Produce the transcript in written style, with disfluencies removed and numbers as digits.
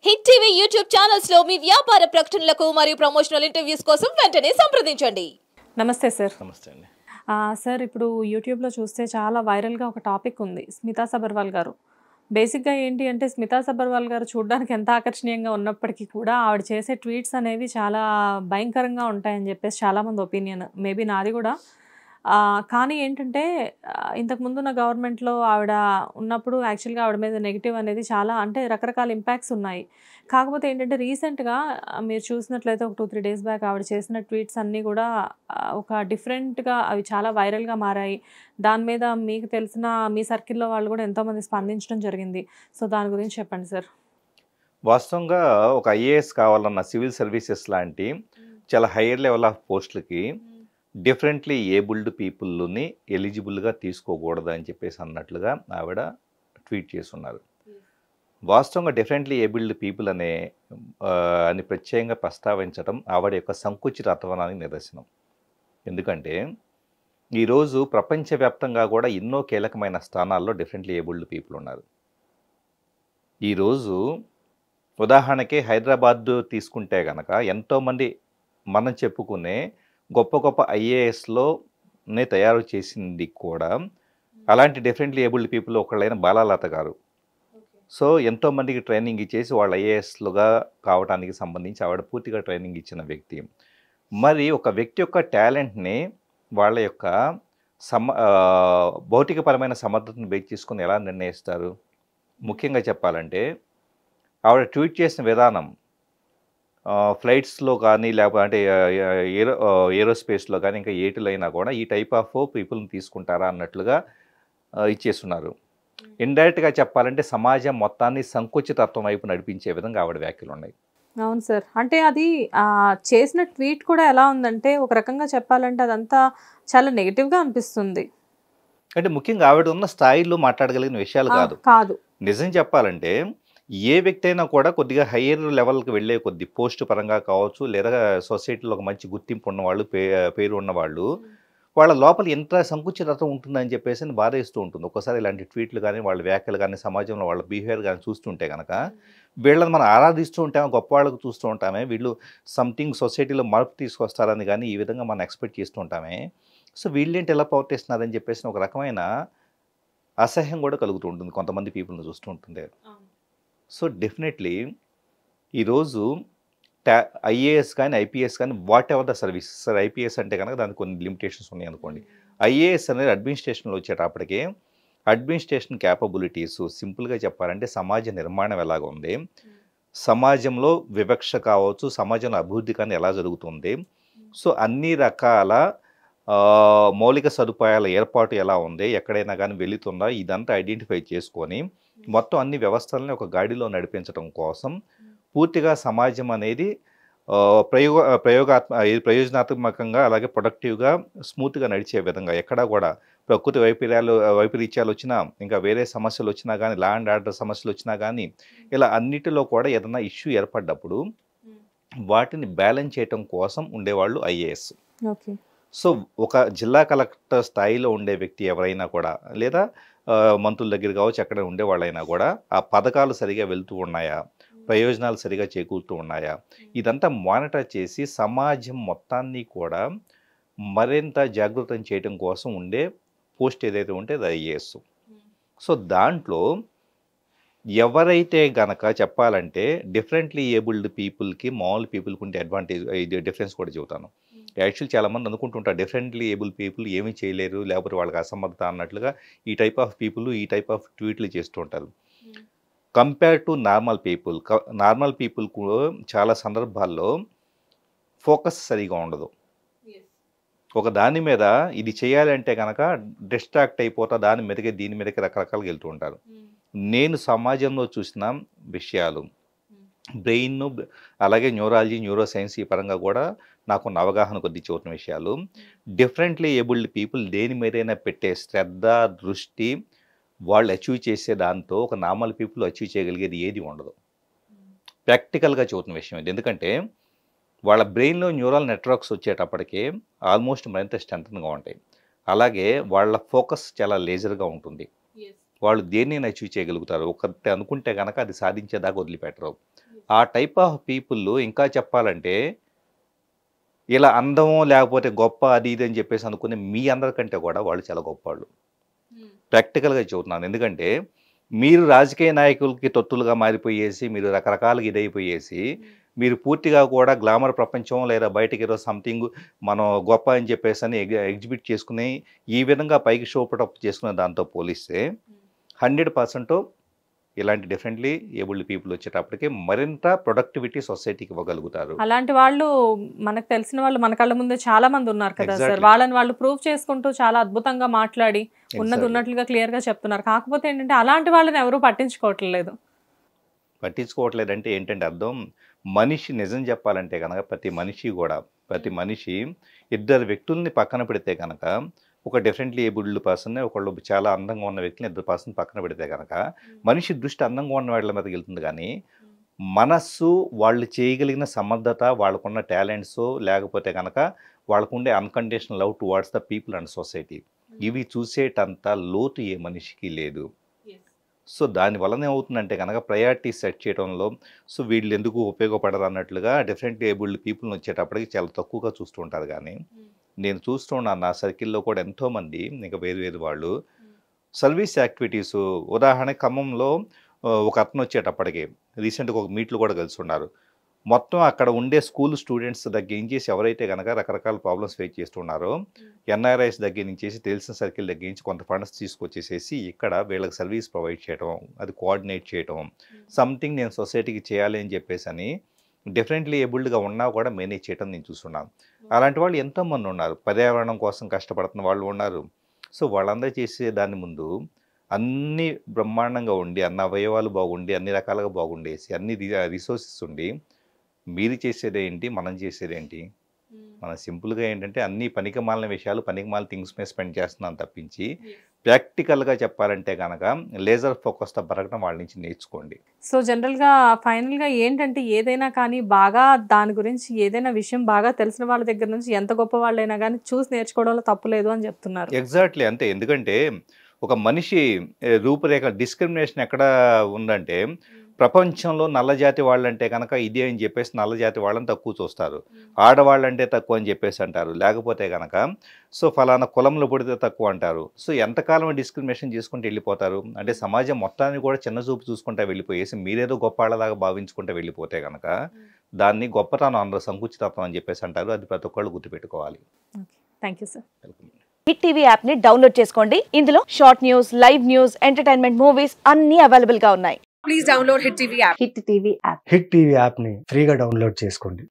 Hit TV YouTube channels లో మీ వ్యాపార ప్రకటనలకు మరియు ప్రమోషనల్ ఇంటర్వ్యూస్ కోసం వెంటనే సంప్రదించండి. నమస్తే సార్. నమస్తే అండి. సార్ ఇప్పుడు యూట్యూబ్లో చూస్తే చాలా వైరల్గా ఒక టాపిక్ ఉంది, స్మితా సబర్వాల్ గారు. బేసిక్గా ఏంటి అంటే స్మితా సబర్వాల్ గారు చూడడానికి ఎంత ఆకర్షణీయంగా ఉన్నప్పటికీ కూడా ఆవిడ చేసే ట్వీట్స్ అనేవి చాలా భయంకరంగా ఉంటాయని చెప్పేసి చాలామంది ఒపీనియన్, మేబీ నాది కూడా. కానీ ఏంటంటే ఇంతకుముందు ఉన్న గవర్నమెంట్లో ఆవిడ ఉన్నప్పుడు యాక్చువల్గా ఆవిడ మీద నెగిటివ్ అనేది చాలా అంటే రకరకాల ఇంపాక్ట్స్ ఉన్నాయి. కాకపోతే ఏంటంటే రీసెంట్గా మీరు చూసినట్లయితే ఒక 2-3 డేస్ బ్యాక్ ఆవిడ చేసిన ట్వీట్స్ అన్నీ కూడా ఒక డిఫరెంట్గా అవి చాలా వైరల్గా మారాయి. దాని మీద మీకు తెలిసిన మీ సర్కిల్లో వాళ్ళు కూడా ఎంతోమంది స్పందించడం జరిగింది. సో దాని గురించి చెప్పండి సార్. వాస్తవంగా ఒక ఐఏఎస్ కావాలన్న సివిల్ సర్వీసెస్ లాంటి చాలా హైయర్ లెవెల్ ఆఫ్ పోస్టులకి డిఫరెంట్లీ ఏబుల్డ్ పీపుల్ని ఎలిజిబుల్గా తీసుకోకూడదు అని చెప్పేసి అన్నట్లుగా ఆవిడ ట్వీట్ చేస్తున్నారు. వాస్తవంగా డిఫరెంట్లీ ఏబుల్డ్ పీపుల్ అని ప్రత్యేకంగా ప్రస్తావించడం ఆవిడ యొక్క సంకుచితత్వానికి నిదర్శనం. ఎందుకంటే ఈరోజు ప్రపంచవ్యాప్తంగా కూడా ఎన్నో కీలకమైన స్థానాల్లో డిఫరెంట్లీ ఏబుల్డ్ పీపుల్ ఉన్నారు. ఈరోజు ఉదాహరణకి హైదరాబాద్ తీసుకుంటే కనుక ఎంతోమంది మనం చెప్పుకునే గొప్ప గొప్ప ఐఏఎస్లోనే తయారు చేసింది కూడా అలాంటి డిఫరెంట్లీ ఏబుల్డ్ పీపుల్ ఒకళ్ళైన బాలాలత గారు. సో ఎంతోమందికి ట్రైనింగ్ ఇచ్చేసి వాళ్ళు ఐఏఎస్లుగా కావడానికి సంబంధించి ఆవిడ పూర్తిగా ట్రైనింగ్ ఇచ్చిన వ్యక్తి. మరి ఒక వ్యక్తి యొక్క టాలెంట్ని వాళ్ళ యొక్క భౌతికపరమైన సమర్థతను బేస్ చేసుకుని ఎలా నిర్ణయిస్తారు? ముఖ్యంగా చెప్పాలంటే ఆవిడ ట్వీట్ చేసిన విధానం ఫ్లైట్స్లో కానీ లేకపోతే ఏరోస్పేస్లో కానీ ఇంకా ఏటిలో అయినా కూడా ఈ టైప్ ఆఫ్ పీపుల్ని తీసుకుంటారా అన్నట్లుగా ఇచ్చేస్తున్నారు. ఇండైరెక్ట్గా చెప్పాలంటే సమాజం మొత్తాన్ని సంకుచితత్వం వైపు నడిపించే విధంగా ఆవిడ వ్యాఖ్యలు ఉన్నాయి. అవును సార్. అంటే అది చేసిన ట్వీట్ కూడా ఎలా ఉందంటే ఒక రకంగా చెప్పాలంటే అదంతా చాలా నెగిటివ్గా అనిపిస్తుంది. అంటే ముఖ్యంగా ఆవిడ ఉన్న స్థాయిలో మాట్లాడగలిగిన విషయాలు కాదు. నిజం చెప్పాలంటే ఏ వ్యక్తి అయినా కూడా కొద్దిగా హయ్యర్ లెవెల్కి వెళ్ళే కొద్ది పోస్ట్ పరంగా కావచ్చు, లేదా సొసైటీలో ఒక మంచి గుర్తింపు ఉన్నవాళ్ళు, పేరు ఉన్నవాళ్ళు, వాళ్ళ లోపల ఎంత సంకుచితత్వం ఉంటుందని చెప్పేసి బాధేస్తూ ఉంటుంది. ఒక్కోసారి ఇలాంటి ట్వీట్లు కానీ వాళ్ళ వ్యాఖ్యలు కానీ సమాజంలో వాళ్ళ బిహేవియర్ కానీ చూస్తుంటే కనుక వీళ్ళని మనం ఆరాధిస్తూ ఉంటామే, గొప్ప వాళ్ళకు చూస్తూ ఉంటామే, వీళ్ళు సంథింగ్ సొసైటీలో మార్పు తీసుకొస్తారని కానీ ఈ విధంగా మనం ఎక్స్పెక్ట్ చేస్తూ ఉంటామే. సో వీళ్ళేంటి ఎలా ప్రవర్తిస్తున్నారని చెప్పేసి ఒక రకమైన అసహ్యం కూడా కలుగుతూ ఉంటుంది కొంతమంది పీపుల్ని చూస్తూ ఉంటుంది. సో డెఫినెట్లీ ఈరోజు ఐఏఎస్ కానీ ఐపీఎస్ కానీ what ever the service, sir IPS అంటే కనుక దానికి కొన్ని లిమిటేషన్స్ ఉన్నాయి అనుకోండి. ఐఏఎస్ అనేది అడ్మినిస్ట్రేషన్లో వచ్చేటప్పటికే అడ్మినిస్ట్రేషన్ క్యాపబిలిటీస్ సింపుల్గా చెప్పాలంటే సమాజ నిర్మాణం ఎలాగ ఉంది, సమాజంలో వివక్ష కావచ్చు, సమాజంలో అభివృద్ధి కానీ ఎలా జరుగుతుంది, సో అన్ని రకాల మౌలిక సదుపాయాల ఏర్పాటు ఎలా ఉంది, ఎక్కడైనా కానీ వెళుతుందా, ఇదంతా ఐడెంటిఫై చేసుకొని మొత్తం అన్ని వ్యవస్థలని ఒక గాడిలో నడిపించడం కోసం పూర్తిగా సమాజం అనేది ప్రయోజనాత్మకంగా అలాగే ప్రొడక్టివ్గా స్మూత్గా నడిచే విధంగా ఎక్కడా కూడా ప్రకృతి వైపరీత్యాలు వచ్చినా, ఇంకా వేరే సమస్యలు వచ్చినా కానీ, లా అండ్ ఆర్డర్ సమస్యలు వచ్చినా కానీ, ఇలా అన్నిటిలో కూడా ఏదైనా ఇష్యూ ఏర్పడ్డప్పుడు వాటిని బ్యాలెన్స్ చేయటం కోసం ఉండేవాళ్ళు ఐఏఎస్. సో ఒక జిల్లా కలెక్టర్ స్థాయిలో ఉండే వ్యక్తి ఎవరైనా కూడా, లేదా మంత్రుల దగ్గర కావచ్చు ఎక్కడ ఉండేవాళ్ళైనా కూడా ఆ పథకాలు సరిగా వెళ్తూ ఉన్నాయా, ప్రయోజనాలు సరిగా చేకూరుతూ ఉన్నాయా, ఇదంతా మానిటర్ చేసి సమాజం మొత్తాన్ని కూడా మరింత జాగృతం చేయడం కోసం ఉండే పోస్ట్ ఏదైతే ఉంటే అది ఐఏఎస్. సో దాంట్లో ఎవరైతే గనక చెప్పాలంటే డిఫరెంట్లీ ఏబుల్డ్ పీపుల్కి మామూలు పీపుల్కి ఉండే అడ్వాంటేజ్, ఇది డిఫరెన్స్ కూడా చెబుతాను. యాక్చువల్ చాలామంది అనుకుంటుంటారు డిఫరెంట్లీ ఏబుల్ పీపుల్ ఏమీ చేయలేరు, లేకపోతే వాళ్ళకి అసమర్థత అన్నట్లుగా ఈ టైప్ ఆఫ్ పీపుల్ ఈ టైప్ ఆఫ్ ట్వీట్లు చేస్తూ ఉంటారు. కంపేర్ టు నార్మల్ పీపుల్కు చాలా సందర్భాల్లో ఫోకస్ సరిగా ఉండదు. ఒక దాని మీద ఇది చేయాలంటే కనుక డిస్ట్రాక్ట్ అయిపోతా దాని మీదకి దీని మీదకి రకరకాలుగా వెళ్తూ ఉంటారు. నేను సమాజంలో చూసిన విషయాలు, బ్రెయిన్ అలాగే న్యూరాలజీ, న్యూరో సైన్స్ ఈ పరంగా కూడా నాకున్న అవగాహన కొద్ది చూసిన విషయాలు, డిఫరెంట్లీ ఏబుల్డ్ పీపుల్ దేని మీదైనా పెట్టే శ్రద్ధ, దృష్టి, వాళ్ళు అచీవ్ చేసే దాంతో ఒక నార్మల్ పీపుల్ అచీవ్ చేయగలిగేది ఏది ఉండదు. ప్రాక్టికల్గా చూసిన విషయం ఇది. ఎందుకంటే వాళ్ళ బ్రెయిన్లో న్యూరల్ నెట్వర్క్స్ వచ్చేటప్పటికే ఆల్మోస్ట్ మరింత స్ట్రెంగ్గా ఉంటాయి. అలాగే వాళ్ళ ఫోకస్ చాలా లేజర్గా ఉంటుంది. వాళ్ళు దేన్ని అచీవ్ చేయగలుగుతారు. ఒకటి అనుకుంటే కనుక అది సాధించేదాకా వదిలిపెట్టరు. ఆ టైప్ ఆఫ్ పీపుల్ ఇంకా చెప్పాలంటే ఇలా అందం లేకపోతే గొప్ప అది ఇది అని చెప్పేసి అనుకునే మీ అందరికంటే కూడా వాళ్ళు చాలా గొప్పవాళ్ళు. ప్రాక్టికల్‌గా చెబుతున్నాను. ఎందుకంటే మీరు రాజకీయ నాయకులకి తొత్తులుగా మారిపోయేసి, మీరు రకరకాలుగా ఇదైపోయేసి, మీరు పూర్తిగా కూడా గ్లామర్ ప్రపంచం లేదా బయటకి ఏదో సంథింగ్ మనం గొప్ప అని చెప్పేసని ఎగ్జిబిట్ చేసుకుని, ఈ విధంగా పైకి షో పుటప్ చేసుకునే దాంతో పోలిస్తే 100% ఇలాంటి డిఫరెంట్లీ ఏబుల్డ్ పీపుల్ వచ్చేటప్పటికి మరింత ప్రొడక్టివిటీ సొసైటీకి ఇవ్వగలుగుతారు. అలాంటి వాళ్ళు మనకు తెలిసిన వాళ్ళు మన కళ్ళ ముందే చాలా మంది ఉన్నారు కదా సార్. Exactly. వాళ్ళని వాళ్ళు ప్రూవ్ చేసుకుంటూ చాలా అద్భుతంగా మాట్లాడి ఉన్నది Exactly. ఉన్నట్లుగా క్లియర్ గా చెప్తున్నారు. కాకపోతే ఏంటంటే అలాంటి వాళ్ళని ఎవరూ పట్టించుకోవట్లేదు. పట్టించుకోవట్లేదంటే ఏంటంటే అర్థం, మనిషి నిజం చెప్పాలంటే కనుక ప్రతి మనిషి ఇద్దరు వ్యక్తుల్ని పక్కన పెడితే కనుక, ఒక డిఫరెంట్లీ ఏబుల్డ్ పర్సన్, ఒకళ్ళు చాలా అందంగా ఉన్న వ్యక్తిని ఇద్దరు పర్సన్ పక్కన పెడితే కనుక మనిషి దృష్టి అందంగా ఉన్న వాళ్ళ మీదకి వెళ్తుంది. కానీ మనస్సు, వాళ్ళు చేయగలిగిన సమర్థత, వాళ్ళకున్న టాలెంట్స్, లేకపోతే కనుక వాళ్ళకుండే unconditional love towards the people and society, ఇవి చూసేటంత లోతు ఏ మనిషికి లేదు. సో దానివల్లనే అవుతుందంటే కనుక ప్రయారిటీ సెట్ చేయడంలో, సో వీళ్ళు ఎందుకు ఉపయోగపడరు అన్నట్లుగా డిఫరెంట్ ఏబుల్డ్ పీపుల్ని వచ్చేటప్పటికి చాలా తక్కువగా చూస్తూ ఉంటారు. కానీ నేను చూస్తూ ఉన్నాను నా సర్కిల్లో కూడా ఎంతోమంది ఇంకా వేరు వాళ్ళు సర్వీస్ యాక్టివిటీస్, ఉదాహరణ ఖమ్మంలో ఒక అతను వచ్చేటప్పటికి రీసెంట్గా ఒక మీట్లు కూడా కలిసి ఉన్నారు. మొత్తం అక్కడ ఉండే స్కూల్ స్టూడెంట్స్ దగ్గర నుంచి ఎవరైతే కనుక రకరకాల ప్రాబ్లమ్స్ ఫేస్ చేస్తున్నారో, ఎన్ఆర్ఐస్ దగ్గర నుంచి తెలిసిన సర్కిల్ దగ్గర నుంచి కొంత ఫండ్స్ తీసుకొచ్చేసేసి ఇక్కడ వీళ్ళకి సర్వీస్ ప్రొవైడ్ చేయడం, అది కోఆర్డినేట్ చేయడం, సంథింగ్ నేను సొసైటీకి చేయాలి అని చెప్పేసి అని డిఫరెంట్లీ ఏబుల్డ్గా ఉన్నా కూడా మేనేజ్ చేయడం నేను చూస్తున్నాను. అలాంటి వాళ్ళు ఎంతోమంది ఉన్నారు. పర్యావరణం కోసం కష్టపడుతున్న వాళ్ళు ఉన్నారు. సో వాళ్ళందరూ చేసే దాని ముందు అన్ని బ్రహ్మాండంగా ఉండి, అన్ని అవయవాలు బాగుండి, అన్ని రకాలుగా బాగుండేసి, అన్ని రిసోర్సెస్ ఉండి, మీరు చేసేదేంటి, మనం చేసేదేంటి? మనం సింపుల్గా ఏంటంటే అన్ని పనికిమాలిన విషయాలు, పనికిమాలిన థింగ్స్ మీద స్పెండ్ చేస్తున్నాం తప్పించి, ప్రాక్టికల్గా చెప్పాలంటే కనుక లేజర్ ఫోకస్తో బతకడం వాళ్ళ నుంచి నేర్చుకోండి. సో జనరల్గా ఫైనల్గా ఏంటంటే ఏదైనా కానీ బాగా దాని గురించి ఏదైనా విషయం బాగా తెలిసిన వాళ్ళ దగ్గర నుంచి ఎంత గొప్ప వాళ్ళైనా కానీ చూసి నేర్చుకోవడంలో తప్పులేదు అని చెప్తున్నారు. ఎగ్జాక్ట్లీ అంతే. ఎందుకంటే ఒక మనిషి రూపురేఖ డిస్క్రిమినేషన్ ఎక్కడ ఉందంటే, ప్రపంచంలో నల్లజాతి వాళ్ళంటే కనుక ఇదే అని చెప్పేసి నల్లజాతి వాళ్ళని తక్కువ చూస్తారు, ఆడవాళ్ళంటే తక్కువ అని చెప్పేసి అంటారు, లేకపోతే కనుక సో ఫలానా కులంలో పుడితే తక్కువ అంటారు. సో ఎంతకాలం డిస్క్రిమినేషన్ చేసుకుంటూ వెళ్ళిపోతారు అంటే సమాజం మొత్తాన్ని కూడా చిన్న చూపు చూసుకుంటూ వెళ్ళిపోయేసి మీరేదో గొప్ప వాళ్ళలాగా భావించుకుంటూ వెళ్ళిపోతే కనుక దాన్ని గొప్పతనం అందరూ సంకుచితత్వం అని చెప్పేసి అంటారు. అది ప్రతి ఒక్కళ్ళు గుర్తుపెట్టుకోవాలి. Thank you sir. Hit TV app ని డౌన్లోడ్ చేసుకోండి. ఇందులో short news, live news, entertainment movies అన్ని అవైలబుల్ గా ఉన్నాయి. Please download Hit TV app. Hit TV app. Hit TV యాప్ని ఫ్రీగా డౌన్లోడ్ చేసుకోండి.